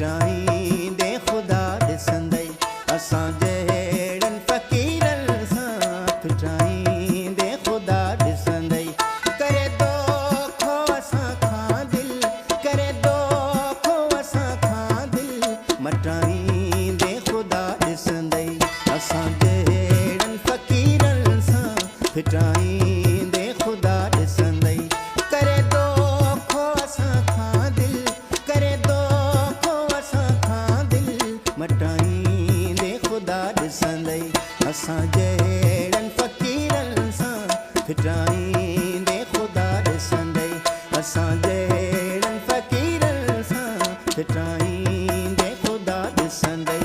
फिटाईंदे ख़ुदा ॾिसंदई असां जहिड़नि फ़क़ीरनि सां फिटाईंदे ख़ुदा ॾिसंदई करे दोखो असां खां दिलि करे दोखो असां खां दिलि मटाईंदे ख़ुदा ॾिसंदई असां जहिड़नि फ़क़ीरनि सां फिटाईंदे ख़ुदा ॾिसंदई करे दोखो असां खां दिलि करे दोखो असां खां दिलि मटाईंदे ख़ुदा ॾिसंदई असां जहिड़नि फ़क़ीरनि सां फिटाईंदे ख़ुदा ॾिसंदई असां जहिड़नि फ़क़ीरनि सां फिटाईंदे ख़ुदा ॾिसंदई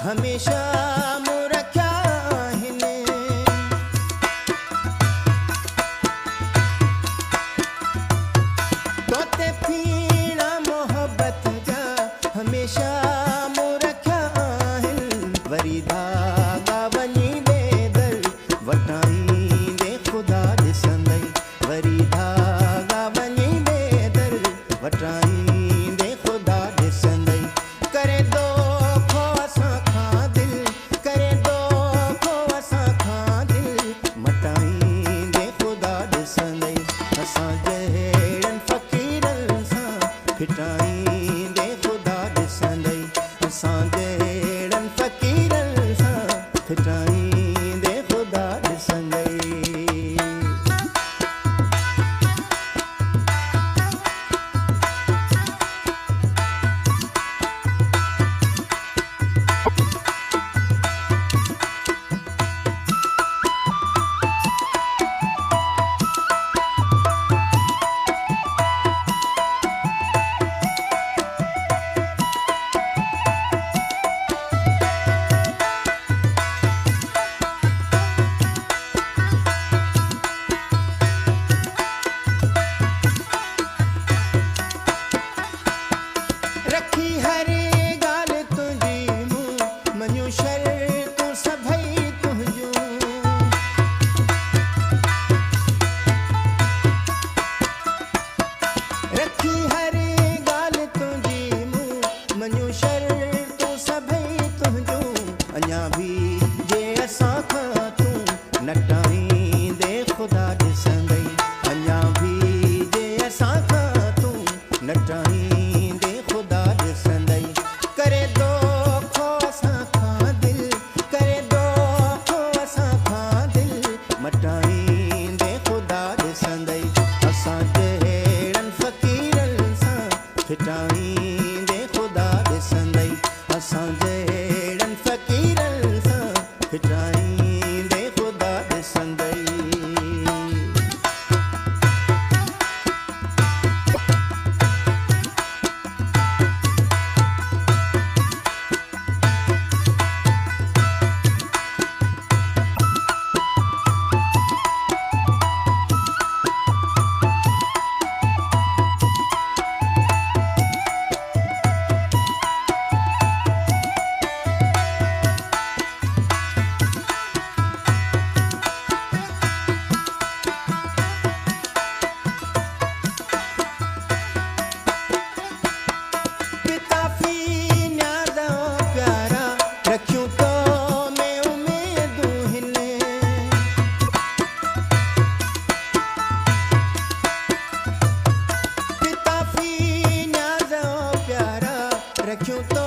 हमेशा मूं रखिया आहिनि तोते फीणा मोहबत जा हमेशा मूं रखिया आहिनि वरी धागा वञी बेदर वटाईंदे ख़ुदा ॾिसंदई वरी धागा वञी बेदर वटाईंदे ख़ुदा ॾिसंदई करे दोखो असां खां दिलि करे दोखो असां खां दिलि मटाईंदे ख़ुदा ॾिसंदई असां जहिड़नि फ़क़ीरनि सां फिटाईंदे ख़ुदा ॾिसंदई असां जहिड़नि फ़क़ीरनि सां फिटाईंदे ख़ुदा ॾिसंदई रखी हर ॻाल्हि तुंहिंजी मूं मञूं शर्तूं सभई तुंहिंजूं रखी हर ॻाल्हि तुंहिंजी मूं मञूं शर्तूं सभई तुंहिंजूं अञा बि जे असां खां तूं नटाईंदे ख़ुदा ॾिसंदई अञा बि जे असां खां तूं नटाईंदे ख़ुदा ॾिसंदई करे दोखो असां खां दिलि करे दोखो असां खां दिलि मटाईंदे ख़ुदा ॾिसंदई असां जहिड़नि फ़क़ीरनि सां फिटाईंदे ख़ुदा ॾिसंदई असां जहिड़नि फ़क़ीरनि सां फिटाईंदे ख़ुदा ॾिसंदई रखियूं तो में उमेदूं हिन पिता फी न्याज़ प्यारा रखियूं तो